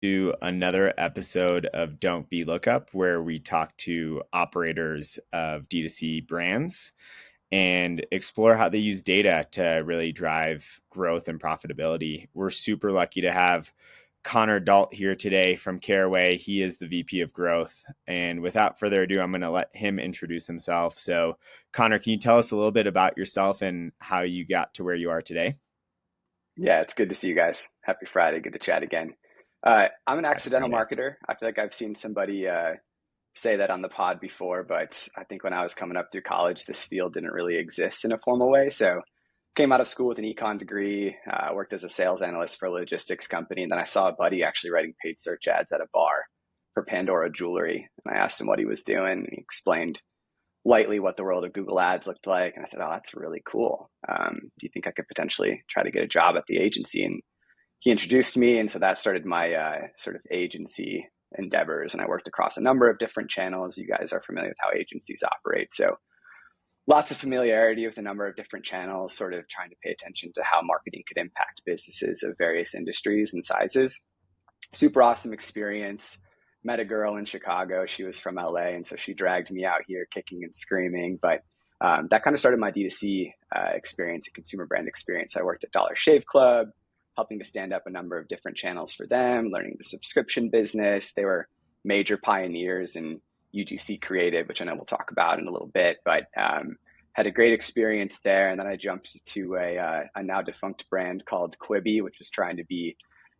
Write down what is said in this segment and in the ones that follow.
To another episode of Don't Be Lookup, where we talk to operators of D2C brands and explore how they use data to really drive growth and profitability. We're super lucky to have Connor Dault here today from Caraway. He is the VP of Growth. And without further ado, I'm going to let him introduce himself. So, Connor, can you tell us a little bit about yourself and how you got to where you are today? Yeah, it's good to see you guys. Happy Friday. Good to chat again. I'm an Happy accidental Friday. marketer. I feel like I've seen somebody say that on the pod before, but I think when I was coming up through college, this field didn't really exist in a formal way. So came out of school with an econ degree, worked as a sales analyst for a logistics company, and then I saw a buddy actually writing paid search ads at a bar for Pandora Jewelry. And I asked him what he was doing, and he explained lightly what the world of Google Ads looked like. And I said, "Oh, that's really cool. Do you think I could potentially try to get a job at the agency?" And he introduced me. And so that started my sort of agency endeavors. And I worked across a number of different channels. You guys are familiar with how agencies operate. So lots of familiarity with a number of different channels, sort of trying to pay attention to how marketing could impact businesses of various industries and sizes. Super awesome experience. Met a girl in Chicago. She was from LA, and so she dragged me out here kicking and screaming. But that kind of started my D2C experience, a consumer brand experience. I worked at Dollar Shave Club, helping to stand up a number of different channels for them, learning the subscription business. They were major pioneers in UGC creative, which I know we'll talk about in a little bit, but had a great experience there. And then I jumped to a now defunct brand called Quibi, which was trying to be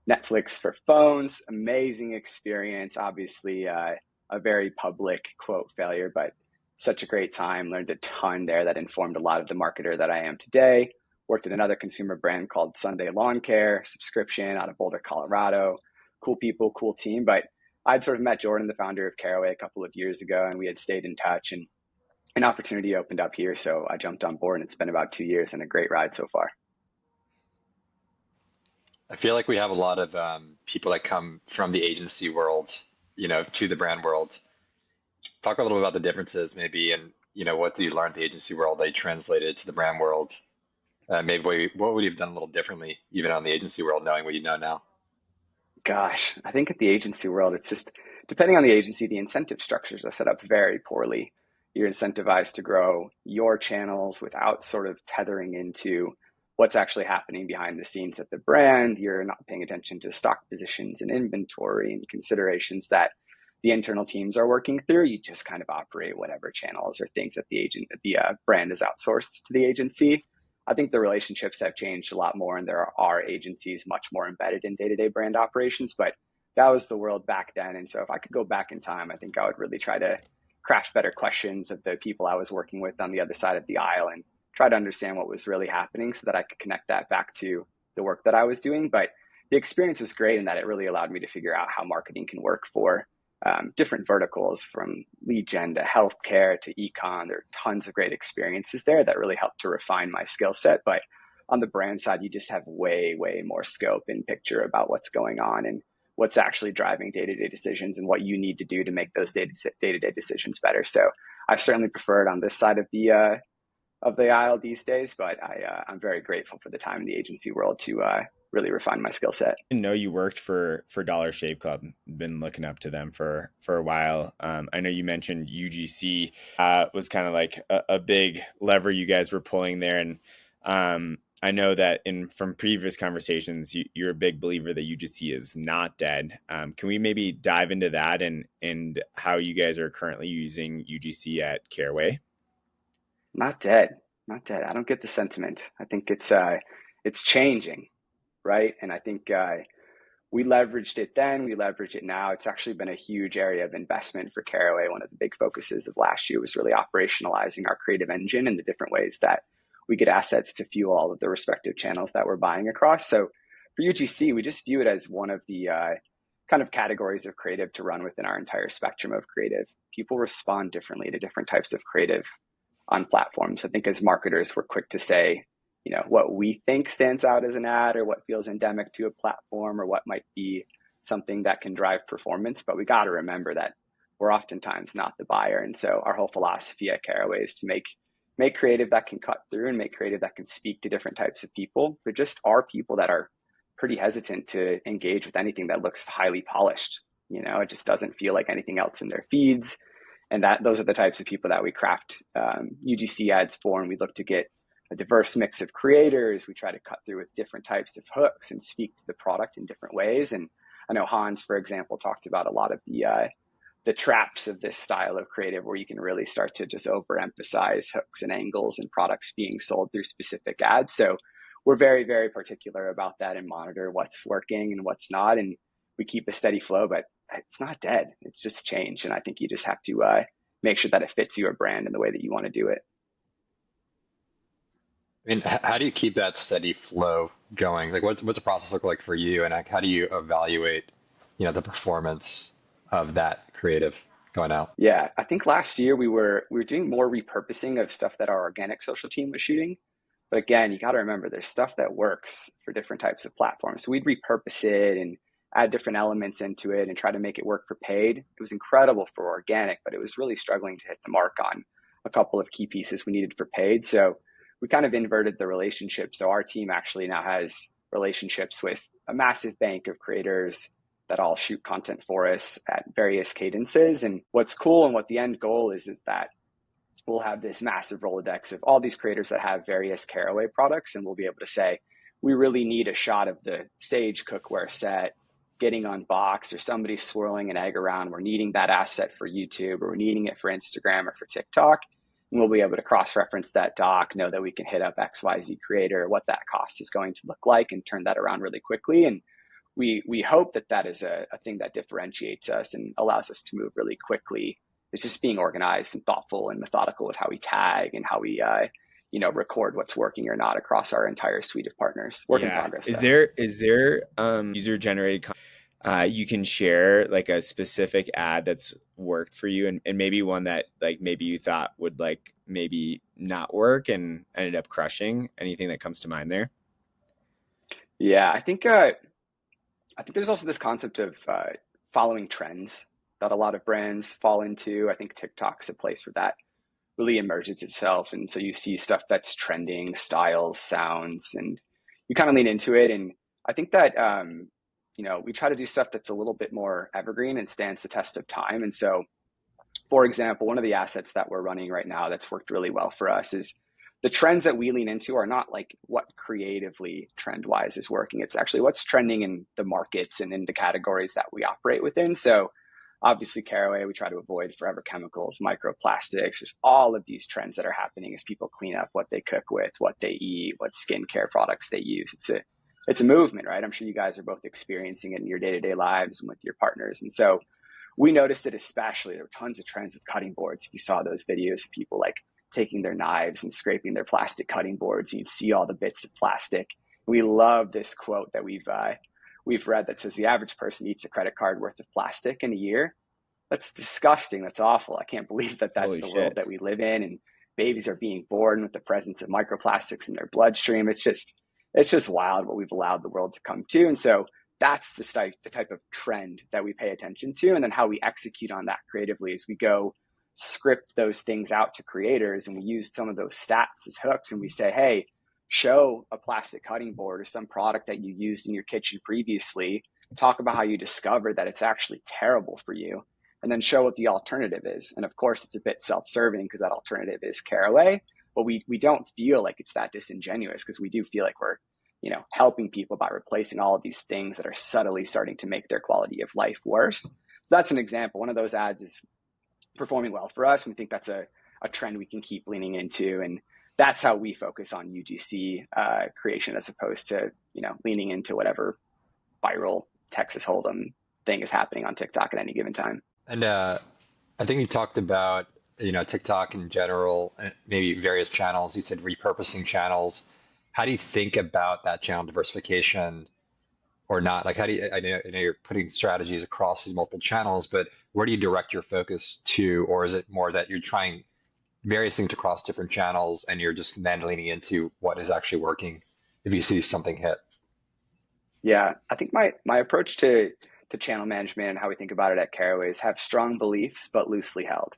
Netflix for phones. Amazing experience. Obviously, a very public quote failure, but such a great time. Learned a ton there that informed a lot of the marketer that I am today. Worked at another consumer brand called Sunday Lawn Care, subscription out of Boulder, Colorado. Cool people, cool team. But I'd sort of met Jordan, the founder of Caraway, a couple of years ago, and we had stayed in touch, and an opportunity opened up here. So I jumped on board, and it's been about 2 years and a great ride so far. I feel like we have a lot of people that come from the agency world, to the brand world. Talk a little bit about the differences, maybe, and what you learned in the agency world that you translated to the brand world. Maybe what would you have done a little differently, even on the agency world, knowing what you know now? Gosh, I think at the agency world, it's just depending on the agency, the incentive structures are set up very poorly. You're incentivized to grow your channels without sort of tethering into what's actually happening behind the scenes at the brand. You're not paying attention to stock positions and inventory and considerations that the internal teams are working through. You just kind of operate whatever channels or things that the brand is outsourced to the agency. I think the relationships have changed a lot more, and there are agencies much more embedded in day-to-day brand operations, but that was the world back then. And so if I could go back in time, I think I would really try to craft better questions of the people I was working with on the other side of the aisle and try to understand what was really happening so that I could connect that back to the work that I was doing. But the experience was great in that it really allowed me to figure out how marketing can work for different verticals, from lead gen to healthcare to econ. There are tons of great experiences there that really helped to refine my skill set. But on the brand side, you just have way, way more scope and picture about what's going on and what's actually driving day-to-day decisions and what you need to do to make those day-to-day decisions better. So I certainly prefer it on this side of the aisle these days, but I'm very grateful for the time in the agency world to really refine my skill set. I know you worked for Dollar Shave Club. Been looking up to them for a while. I know you mentioned UGC was kind of like a big lever you guys were pulling there, and I know that in from previous conversations, you're a big believer that UGC is not dead. Can we maybe dive into that and how you guys are currently using UGC at Caraway? Not dead, not dead. I don't get the sentiment. I think it's changing, right? And I think we leveraged it then, we leverage it now. It's actually been a huge area of investment for Caraway. One of the big focuses of last year was really operationalizing our creative engine and the different ways that we get assets to fuel all of the respective channels that we're buying across. So for UGC, we just view it as one of the kind of categories of creative to run within our entire spectrum of creative. People respond differently to different types of creative on platforms. I think as marketers, we're quick to say, what we think stands out as an ad or what feels endemic to a platform or what might be something that can drive performance. But we got to remember that we're oftentimes not the buyer. And so our whole philosophy at Caraway is to make creative that can cut through and make creative that can speak to different types of people. There just are people that are pretty hesitant to engage with anything that looks highly polished. It just doesn't feel like anything else in their feeds. And those are the types of people that we craft UGC ads for. And we look to get a diverse mix of creators. We try to cut through with different types of hooks and speak to the product in different ways. And I know Hans, for example, talked about a lot of the traps of this style of creative, where you can really start to just overemphasize hooks and angles and products being sold through specific ads. So we're very, very particular about that and monitor what's working and what's not. And we keep a steady flow, but it's not dead. It's just change. And I think you just have to make sure that it fits your brand in the way that you want to do it. I mean, how do you keep that steady flow going? Like, what's the process look like for you, and like, how do you evaluate, the performance of that creative going out? Yeah, I think last year we were doing more repurposing of stuff that our organic social team was shooting. But again, you got to remember there's stuff that works for different types of platforms. So we'd repurpose it and add different elements into it and try to make it work for paid. It was incredible for organic, but it was really struggling to hit the mark on a couple of key pieces we needed for paid. So we kind of inverted the relationship. So our team actually now has relationships with a massive bank of creators that all shoot content for us at various cadences. And what's cool and what the end goal is that we'll have this massive Rolodex of all these creators that have various Caraway products. And we'll be able to say, we really need a shot of the Sage cookware set getting unboxed, or somebody swirling an egg around. We're needing that asset for YouTube, or we're needing it for Instagram or for TikTok. And we'll be able to cross-reference that doc, know that we can hit up XYZ creator, what that cost is going to look like, and turn that around really quickly. And we hope that is a thing that differentiates us and allows us to move really quickly. It's just being organized and thoughtful and methodical with how we tag and how we record what's working or not across our entire suite of partners. Work in progress. Is there user generated content you can share, like a specific ad that's worked for you, and maybe one that like maybe you thought would like maybe not work and ended up crushing? Anything that comes to mind there? Yeah, I think there's also this concept of following trends that a lot of brands fall into. I think TikTok's a place where that really emerges itself. And so you see stuff that's trending, styles, sounds, and you kind of lean into it. And I think that, we try to do stuff that's a little bit more evergreen and stands the test of time. And so, for example, one of the assets that we're running right now that's worked really well for us is the trends that we lean into are not like what creatively trend-wise is working. It's actually what's trending in the markets and in the categories that we operate within. So obviously, Caraway, we try to avoid forever chemicals, microplastics. There's all of these trends that are happening as people clean up what they cook with, what they eat, what skincare products they use. It's a movement, right? I'm sure you guys are both experiencing it in your day-to-day lives and with your partners. And so we noticed it especially. There were tons of trends with cutting boards. If you saw those videos of people like taking their knives and scraping their plastic cutting boards, you'd see all the bits of plastic. We love this quote that we've read that says the average person eats a credit card worth of plastic in a year. That's disgusting. That's awful. I can't believe that's Holy the shit. world that we live in. And babies are being born with the presence of microplastics in their bloodstream. It's just wild what we've allowed the world to come to. And so that's the type of trend that we pay attention to. And then how we execute on that creatively is we go script those things out to creators, and we use some of those stats as hooks, and we say, hey, show a plastic cutting board or some product that you used in your kitchen previously, talk about how you discovered that it's actually terrible for you, and then show what the alternative is. And of course, it's a bit self-serving because that alternative is Caraway, but we don't feel like it's that disingenuous, because we do feel like we're helping people by replacing all of these things that are subtly starting to make their quality of life worse. So that's an example. One of those ads is performing well for us. We think that's a trend we can keep leaning into. And that's how we focus on UGC creation, as opposed to, leaning into whatever viral Texas Hold'em thing is happening on TikTok at any given time. And I think you talked about, TikTok in general, and maybe various channels. You said repurposing channels. How do you think about that channel diversification or not? Like, how do you, I know you're putting strategies across these multiple channels, but where do you direct your focus to? Or is it more that you're trying various things across different channels and you're just then leaning into what is actually working if you see something hit? Yeah, I think my approach to channel management and how we think about it at Caraway is have strong beliefs, but loosely held.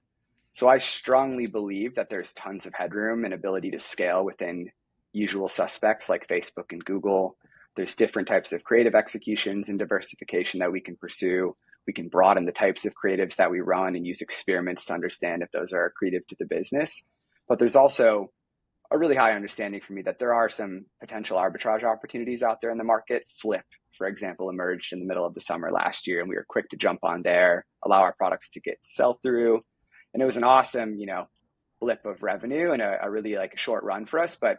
So I strongly believe that there's tons of headroom and ability to scale within usual suspects like Facebook and Google. There's different types of creative executions and diversification that we can pursue. We can broaden the types of creatives that we run and use experiments to understand if those are accretive to the business. But there's also a really high understanding for me that there are some potential arbitrage opportunities out there in the market. Flip, for example, emerged in the middle of the summer last year, and we were quick to jump on there, allow our products to get sell through. And it was an awesome, blip of revenue and a really like a short run for us, but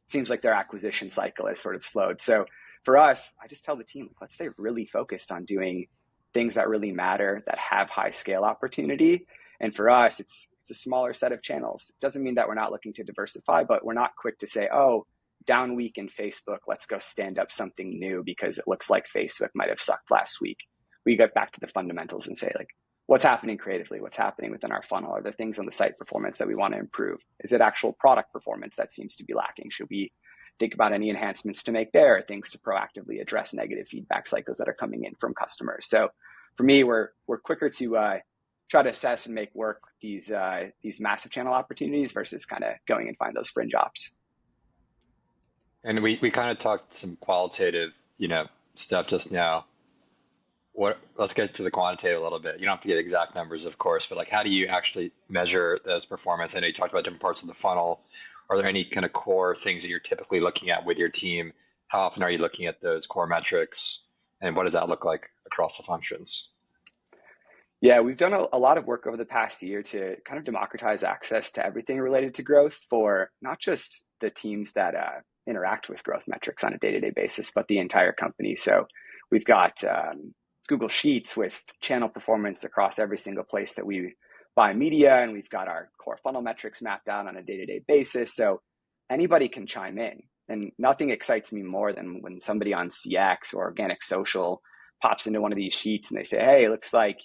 it seems like their acquisition cycle has sort of slowed. So for us, I just tell the team, let's stay really focused on doing things that really matter, that have high scale opportunity. And for us, it's a smaller set of channels. It doesn't mean that we're not looking to diversify, but we're not quick to say, oh, down week in Facebook, let's go stand up something new because it looks like Facebook might have sucked last week. We get back to the fundamentals and say, like, what's happening creatively? What's happening within our funnel? Are there things on the site performance that we want to improve? Is it actual product performance that seems to be lacking? Should we think about any enhancements to make there, or things to proactively address negative feedback cycles that are coming in from customers? So for me, we're quicker to try to assess and make work these massive channel opportunities versus kind of going and find those fringe ops. And we kind of talked some qualitative, stuff just now. Let's get to the quantitative a little bit. You don't have to get exact numbers, of course, but like, how do you actually measure those performance? I know you talked about different parts of the funnel. Are there any kind of core things that you're typically looking at with your team? How often are you looking at those core metrics, and what does that look like across the functions? Yeah, we've done a lot of work over the past year to kind of democratize access to everything related to growth for not just the teams that interact with growth metrics on a day-to-day basis, but the entire company. So we've got Google Sheets with channel performance across every single place that we buy media, and we've got our core funnel metrics mapped out on a day-to-day basis. So anybody can chime in, and nothing excites me more than when somebody on CX or organic social pops into one of these sheets and they say, hey, it looks like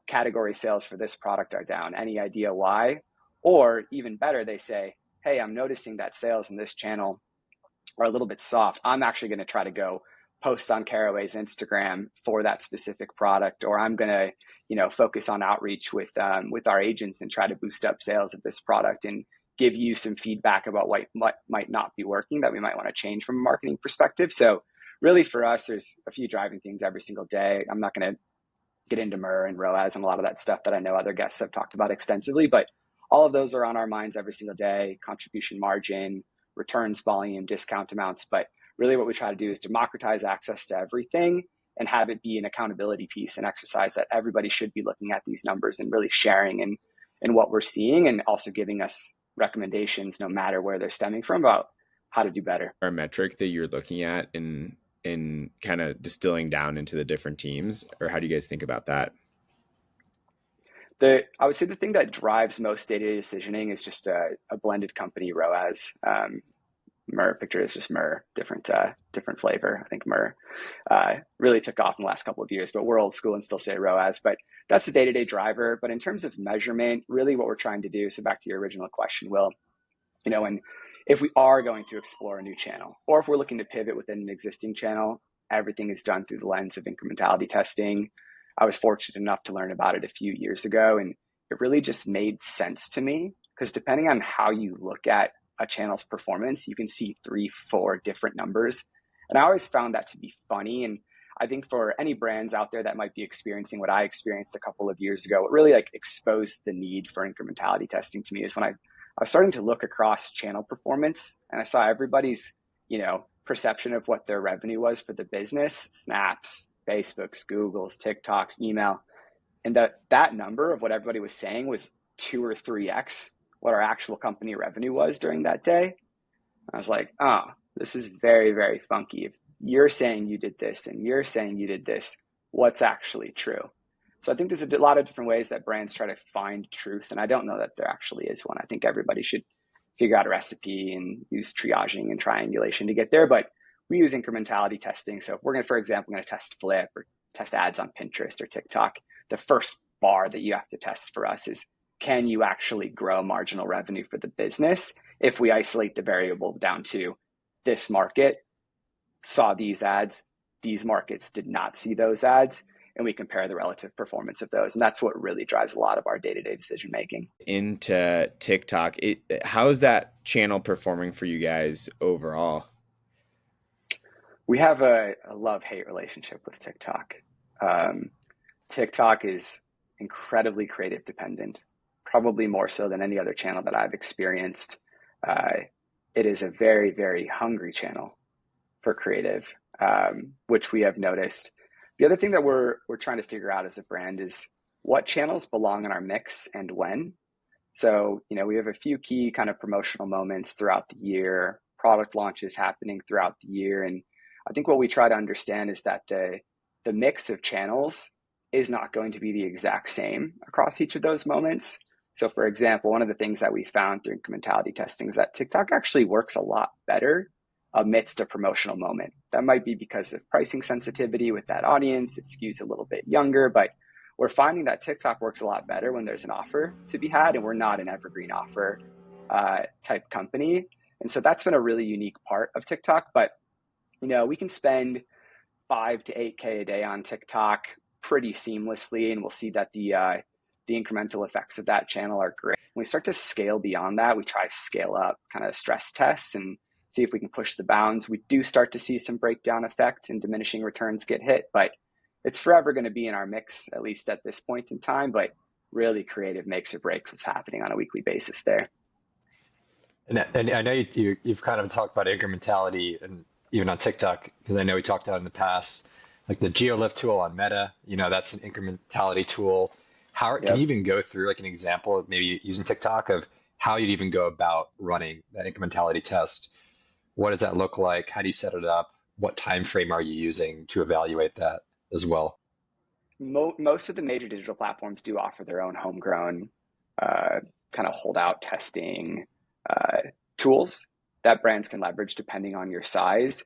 category sales for this product are down. Any idea why? Or even better, they say, hey, I'm noticing that sales in this channel are a little bit soft. I'm actually going to try to go post on Caraway's Instagram for that specific product, or I'm going to, focus on outreach with our agents and try to boost up sales of this product and give you some feedback about what might not be working that we might want to change from a marketing perspective. So really for us, there's a few driving things every single day. I'm not going to get into MER and ROAS and a lot of that stuff that I know other guests have talked about extensively, but all of those are on our minds every single day: contribution margin, returns volume, discount amounts. But really what we try to do is democratize access to everything and have it be an accountability piece and exercise that everybody should be looking at these numbers and really sharing in what we're seeing, and also giving us recommendations no matter where they're stemming from about how to do better. Our metric that you're looking at in kind of distilling down into the different teams, or how do you guys think about that? I would say the thing that drives most day-to-day decisioning is just a blended company ROAS. MER picture is just MER, different flavor. I think MER really took off in the last couple of years, but we're old school and still say ROAS. But that's the day-to-day driver. But in terms of measurement, really what we're trying to do, so back to your original question, Will, and if we are going to explore a new channel, or if we're looking to pivot within an existing channel, everything is done through the lens of incrementality testing. I was fortunate enough to learn about it a few years ago, and it really just made sense to me, because depending on how you look at a channel's performance, you can see 3-4 different numbers. And I always found that to be funny. And I think for any brands out there that might be experiencing what I experienced a couple of years ago, what really exposed the need for incrementality testing to me is when I was starting to look across channel performance, and I saw everybody's, perception of what their revenue was for the business: Snaps, Facebooks, Googles, TikToks, email. And that number of what everybody was saying was 2 or 3x what our actual company revenue was during that day. I was like, oh, this is very, very funky. If you're saying you did this and you're saying you did this, what's actually true? So I think there's a lot of different ways that brands try to find truth, and I don't know that there actually is one. I think everybody should figure out a recipe and use triaging and triangulation to get there, but we use incrementality testing. So if we're going to, for example, test Flip or test ads on Pinterest or TikTok, the first bar that you have to test for us is, can you actually grow marginal revenue for the business? If we isolate the variable down to this market saw these ads, these markets did not see those ads, and we compare the relative performance of those. And that's what really drives a lot of our day-to-day decision making. Into TikTok, how is that channel performing for you guys overall? We have a love-hate relationship with TikTok. Um, TikTok is incredibly creative dependent, probably more so than any other channel that I've experienced. Uh, it is a very, very hungry channel for creative, which we have noticed. The other thing that we're trying to figure out as a brand is what channels belong in our mix and when. So, we have a few key kind of promotional moments throughout the year, product launches happening throughout the year. And I think what we try to understand is that the mix of channels is not going to be the exact same across each of those moments. So for example, one of the things that we found through incrementality testing is that TikTok actually works a lot better amidst a promotional moment. That might be because of pricing sensitivity with that audience. It skews a little bit younger, but we're finding that TikTok works a lot better when there's an offer to be had, and we're not an evergreen offer type company. And so that's been a really unique part of TikTok. But we can spend 5 to 8K a day on TikTok pretty seamlessly, and we'll see that the incremental effects of that channel are great. When we start to scale beyond that, we try to scale up, kind of stress tests and see if we can push the bounds. We do start to see some breakdown effect and diminishing returns get hit, but it's forever going to be in our mix, at least at this point in time. But really, creative makes or breaks what's happening on a weekly basis there. And I know you've kind of talked about incrementality and even on TikTok, because I know we talked about in the past, like the GeoLift tool on Meta, that's an incrementality tool. Can you Yep. even go through like an example of maybe using TikTok of how you'd even go about running that incrementality test? What does that look like? How do you set it up? What time frame are you using to evaluate that as well? Most of the major digital platforms do offer their own homegrown uh, kind of holdout testing uh, tools that brands can leverage depending on your size.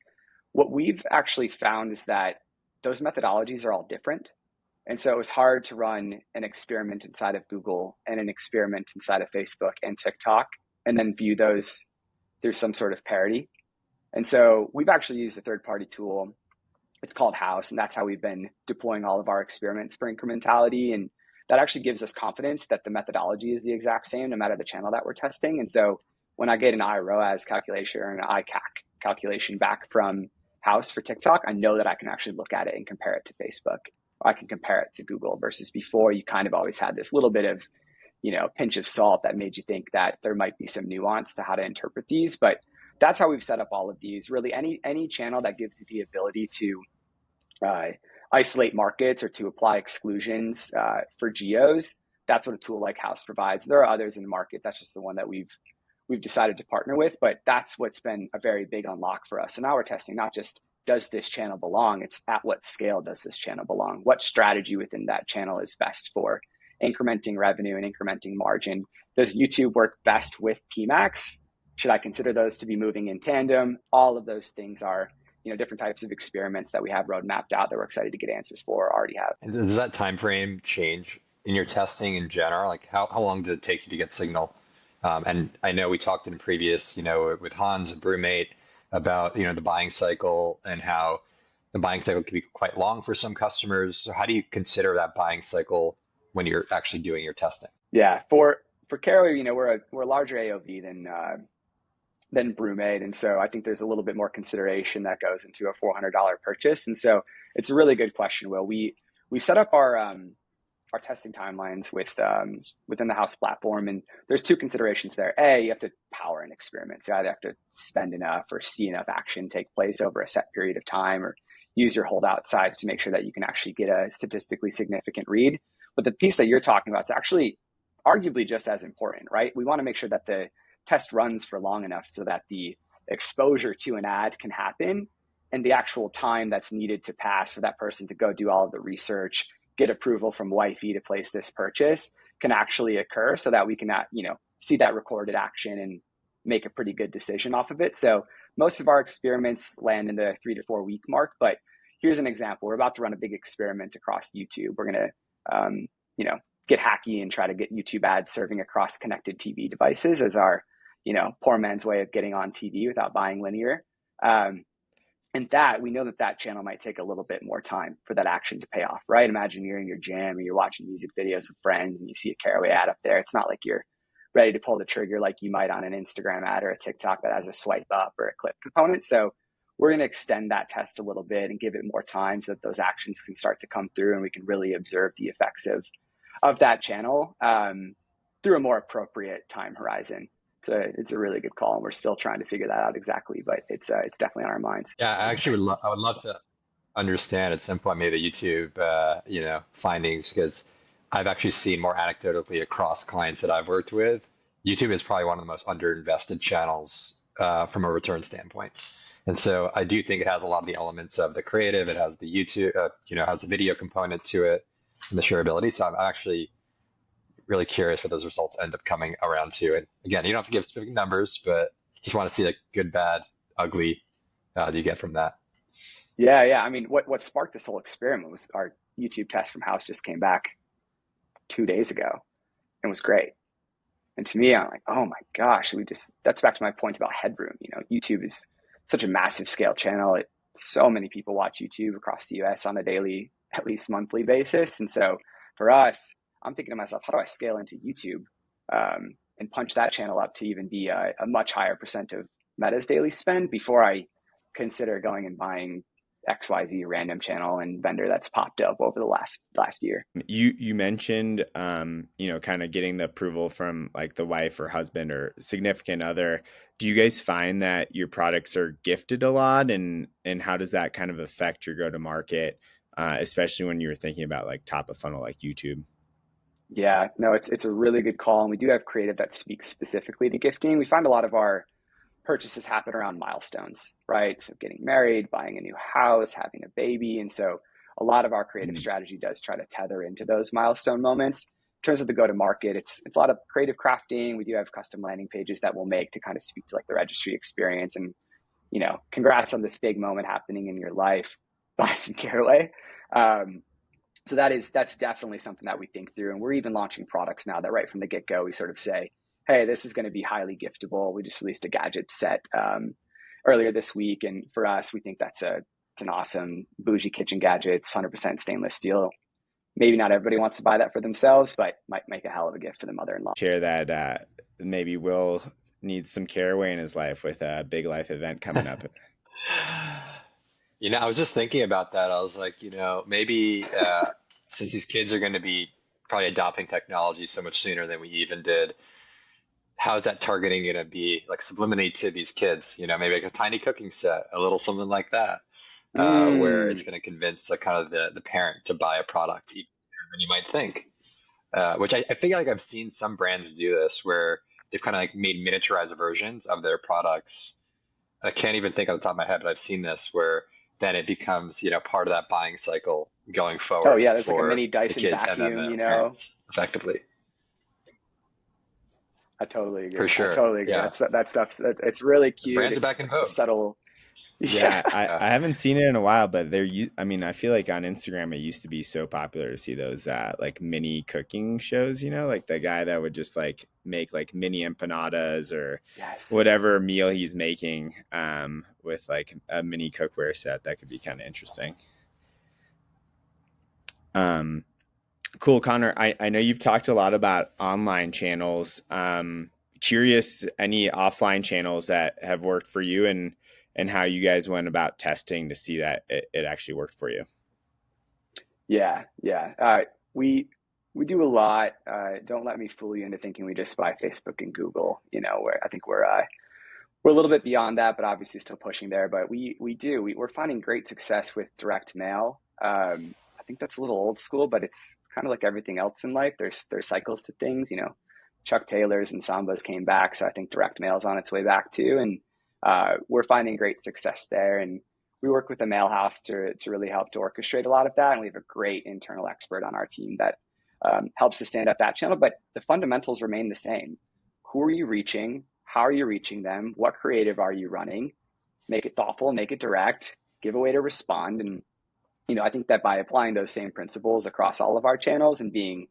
What we've actually found is that those methodologies are all different. And so it's hard to run an experiment inside of Google and an experiment inside of Facebook and TikTok and then view those through some sort of parity. And so we've actually used a third party tool. It's called House, and that's how we've been deploying all of our experiments for incrementality. And that actually gives us confidence that the methodology is the exact same no matter the channel that we're testing. And so when I get an iROAS calculation or an ICAC calculation back from House for TikTok, I know that I can actually look at it and compare it to Facebook. Or I can compare it to Google versus before you kind of always had this little bit of, pinch of salt that made you think that there might be some nuance to how to interpret these. But that's how we've set up all of these. Really, any channel that gives you the ability to uh, isolate markets or to apply exclusions for geos. That's what a tool like House provides. There are others in the market. That's just the one that we've decided to partner with. But that's what's been a very big unlock for us. So now we're testing not just does this channel belong, it's at what scale does this channel belong? What strategy within that channel is best for incrementing revenue and incrementing margin? Does YouTube work best with PMAX? Should I consider those to be moving in tandem? All of those things are different types of experiments that we have road mapped out that we're excited to get answers for or already have. And does that time frame change in your testing in general? Like how long does it take you to get signal? And I know we talked in previous, with Hans and Brewmate about, the buying cycle and how the buying cycle can be quite long for some customers. So how do you consider that buying cycle when you're actually doing your testing? Yeah, for Caraway, we're a larger AOV than Brewmate, and so I think there's a little bit more consideration that goes into a $400 purchase. And so it's a really good question. Will we set up our testing timelines within the House platform, and there's two considerations there. A, you have to power an experiment. So you either have to spend enough or see enough action take place over a set period of time, or use your holdout size to make sure that you can actually get a statistically significant read. But the piece that you're talking about is actually arguably just as important, right? We want to make sure that the test runs for long enough so that the exposure to an ad can happen and the actual time that's needed to pass for that person to go do all of the research, get approval from wifey to place this purchase can actually occur so that we can, see that recorded action and make a pretty good decision off of it. So most of our experiments land in the 3 to 4 week mark, but here's an example. We're about to run a big experiment across YouTube. We're going to, get hacky and try to get YouTube ads serving across connected TV devices as our, poor man's way of getting on TV without buying linear. And that we know that channel might take a little bit more time for that action to pay off, right? Imagine you're in your gym or you're watching music videos with friends and you see a Caraway ad up there. It's not like you're ready to pull the trigger like you might on an Instagram ad or a TikTok that has a swipe up or a click component. So we're going to extend that test a little bit and give it more time so that those actions can start to come through and we can really observe the effects of that channel through a more appropriate time horizon. It's a really good call, and we're still trying to figure that out exactly, but it's definitely on our minds. Yeah, I actually I would love to understand at some point maybe the YouTube, findings, because I've actually seen more anecdotally across clients that I've worked with, YouTube is probably one of the most underinvested channels from a return standpoint. And so I do think it has a lot of the elements of the creative. It has the YouTube, has the video component to it and the shareability. So I'm actually really curious what those results end up coming around to. And again, you don't have to give specific numbers, but just want to see like good, bad, ugly do you get from that? Yeah. I mean, what sparked this whole experiment was our YouTube test from House just came back 2 days ago and was great. And to me, I'm like, oh my gosh, that's back to my point about headroom. YouTube is such a massive scale channel. So many people watch YouTube across the US on a daily, at least monthly basis. And so for us, I'm thinking to myself, how do I scale into YouTube and punch that channel up to even be a much higher percent of Meta's daily spend before I consider going and buying XYZ random channel and vendor that's popped up over the last year. You mentioned kind of getting the approval from like the wife or husband or significant other. Do you guys find that your products are gifted a lot, and how does that kind of affect your go-to-market, especially when you're thinking about like top of funnel like YouTube? Yeah, no, it's a really good call, and we do have creative that speaks specifically to gifting. We find a lot of our purchases happen around milestones, right? So getting married, buying a new house, having a baby. And so a lot of our creative strategy does try to tether into those milestone moments. In terms of the go-to-market, it's a lot of creative crafting. We do have custom landing pages that we'll make to kind of speak to like the registry experience and, congrats on this big moment happening in your life, buy some Caraway. So that's definitely something that we think through. And we're even launching products now that right from the get-go, we sort of say, hey, this is going to be highly giftable. We just released a gadget set earlier this week. And for us, we think it's an awesome bougie kitchen gadget. It's 100% stainless steel. Maybe not everybody wants to buy that for themselves, but might make a hell of a gift for the mother-in-law. Share that maybe Will needs some Caraway in his life with a big life event coming up. I was just thinking about that. I was like, maybe since these kids are going to be probably adopting technology so much sooner than we even did, how is that targeting going to be like subliminate to these kids? Maybe like a tiny cooking set, a little something like that, where it's going to convince the kind of the parent to buy a product even sooner than you might think. Which I feel like I've seen some brands do this where they've kind of like made miniaturized versions of their products. I can't even think off the top of my head, but I've seen this where then it becomes, part of that buying cycle going forward. Oh yeah, there's like a mini the Dyson kids and then vacuum, the parents, effectively. I totally agree. For sure. I totally agree. Yeah. That stuff's it's really cute. Brands are It's back in vogue. subtle. Yeah, I haven't seen it in a while, but I feel like on Instagram it used to be so popular to see those like mini cooking shows, like the guy that would just like make like mini empanadas or Yes. whatever meal he's making with like a mini cookware set. That could be kind of interesting. Cool, Connor. I know you've talked a lot about online channels. Curious, any offline channels that have worked for you and how you guys went about testing to see that it actually worked for you. Yeah. We do a lot. Don't let me fool you into thinking we just buy Facebook and Google. Where I think we're a little bit beyond that, but obviously still pushing there. But we're finding great success with direct mail. I think that's a little old school, but it's kind of like everything else in life. There's cycles to things. Chuck Taylor's and Sambas came back, so I think direct mail is on its way back too, and we're finding great success there. And we work with the mail house to really help to orchestrate a lot of that. And we have a great internal expert on our team that helps to stand up that channel. But the fundamentals remain the same. Who are you reaching? How are you reaching them? What creative are you running? Make it thoughtful, make it direct, give a way to respond. And I think that by applying those same principles across all of our channels and being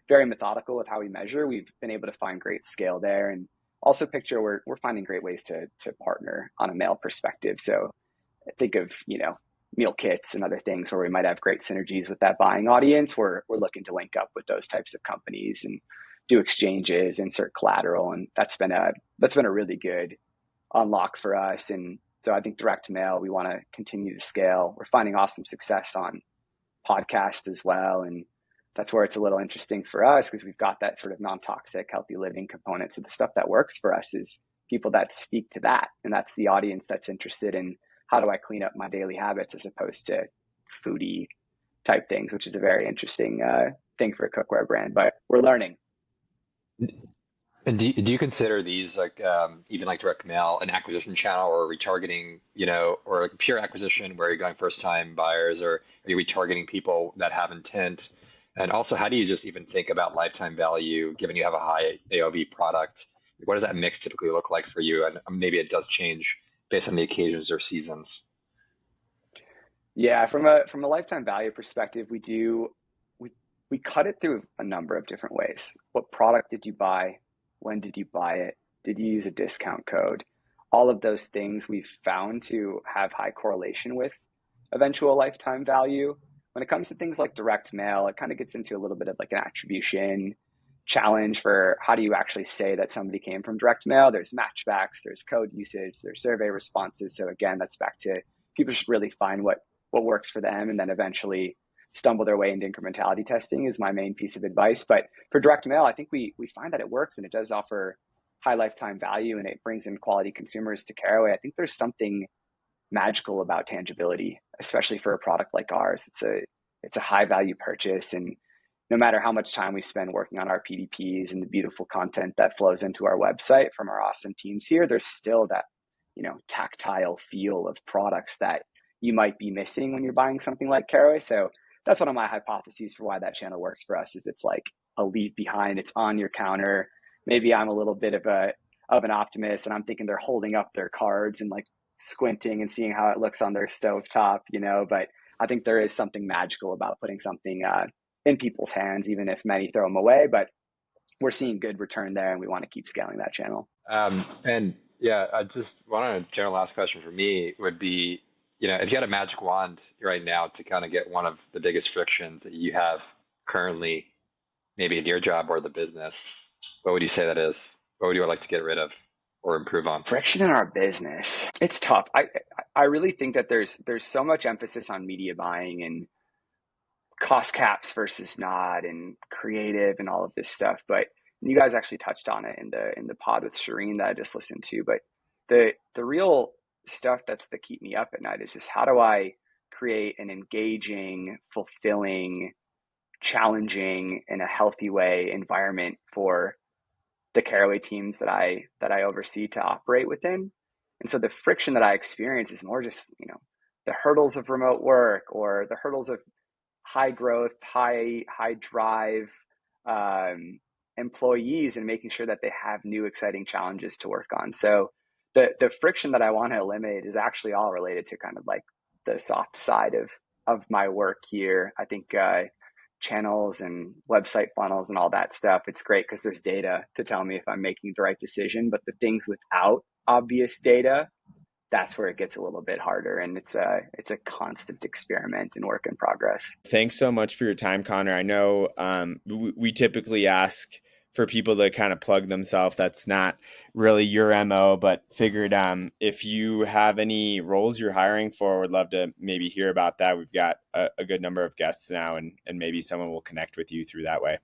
very methodical with how we measure, we've been able to find great scale there. And also picture we're finding great ways to partner on a mail perspective. So think of, meal kits and other things where we might have great synergies with that buying audience. We're looking to link up with those types of companies and do exchanges, insert collateral. And that's been a really good unlock for us. And So I think direct mail, we want to continue to scale. We're finding awesome success on podcast as well. And that's where it's a little interesting for us because we've got that sort of non-toxic, healthy living component. So the stuff that works for us is people that speak to that. And that's the audience that's interested in how do I clean up my daily habits as opposed to foodie type things, which is a very interesting thing for a cookware brand, but we're learning. And do you consider these like even like direct mail an acquisition channel or retargeting, or like pure acquisition where you're going first time buyers, or are you retargeting people that have intent? And also, how do you just even think about lifetime value given you have a high AOV product? What does that mix typically look like for you? And maybe it does change based on the occasions or seasons. Yeah, from a lifetime value perspective, we we cut it through a number of different ways. What product did you buy? When did you buy it? Did you use a discount code? All of those things we've found to have high correlation with eventual lifetime value. When it comes to things like direct mail, it kind of gets into a little bit of like an attribution challenge for how do you actually say that somebody came from direct mail. There's matchbacks, there's code usage, there's survey responses. So again, that's back to people should really find what works for them and then eventually stumble their way into incrementality testing is my main piece of advice. But for direct mail, I think we find that it works and it does offer high lifetime value and it brings in quality consumers to Caraway. I think there's something magical about tangibility, especially for a product like ours. It's a high value purchase, and no matter how much time we spend working on our PDPs and the beautiful content that flows into our website from our awesome teams here, there's still that tactile feel of products that you might be missing when you're buying something like Caraway. So that's one of my hypotheses for why that channel works for us. Is it's like a leave behind. It's on your counter. Maybe I'm a little bit of an optimist, and I'm thinking they're holding up their cards and like squinting and seeing how it looks on their stovetop, But I think there is something magical about putting something in people's hands, even if many throw them away. But we're seeing good return there, and we want to keep scaling that channel. And yeah, I just one general last question for me would be, if you had a magic wand right now to kind of get one of the biggest frictions that you have currently, maybe in your job or the business, what would you say that is? What would you like to get rid of or improve on? Friction in our business. It's tough. I really think that there's so much emphasis on media buying and cost caps versus not and creative and all of this stuff. But you guys actually touched on it in the pod with Shireen that I just listened to. But the real stuff that's the keep me up at night is just how do I create an engaging, fulfilling, challenging in a healthy way environment for the Caraway teams that I oversee to operate within. And so the friction that I experience is more just, the hurdles of remote work or the hurdles of high growth, high drive employees and making sure that they have new exciting challenges to work on. So the friction that I want to eliminate is actually all related to kind of like the soft side of my work here. I think channels and website funnels and all that stuff, it's great because there's data to tell me if I'm making the right decision. But the things without obvious data, that's where it gets a little bit harder, and it's a constant experiment and work in progress. Thanks so much for your time, Connor. I know we typically ask for people to kind of plug themselves. That's not really your MO, but figured if you have any roles you're hiring for, would love to maybe hear about that. We've got a good number of guests now, and maybe someone will connect with you through that way.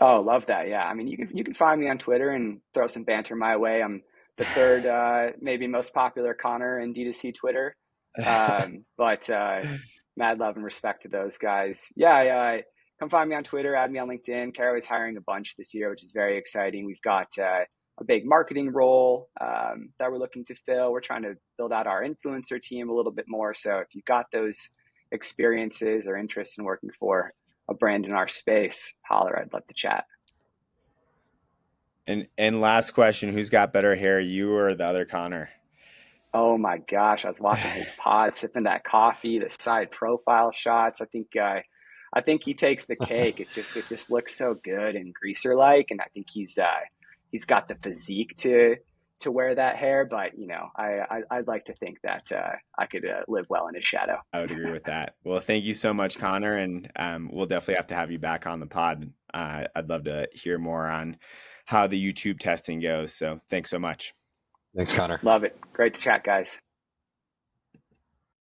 Oh, love that. Yeah. I mean, you can find me on Twitter and throw some banter my way. I'm the third, maybe most popular Connor in D2C Twitter. But mad love and respect to those guys. Yeah. Come find me on Twitter, add me on LinkedIn. Caraway's hiring a bunch this year, which is very exciting. We've got a big marketing role that we're looking to fill. We're trying to build out our influencer team a little bit more. So if you've got those experiences or interest in working for a brand in our space, holler, I'd love to chat. And last question, who's got better hair, you or the other Connor? Oh my gosh, I was watching his pod, sipping that coffee, the side profile shots. I think he takes the cake. It just looks so good and greaser like, and I think he's got the physique to wear that hair. But I'd like to think that I could live well in his shadow. I would agree with that. Well, thank you so much, Connor, and we'll definitely have to have you back on the pod. I'd love to hear more on how the YouTube testing goes. So thanks so much. Thanks, Connor. Love it. Great to chat, guys.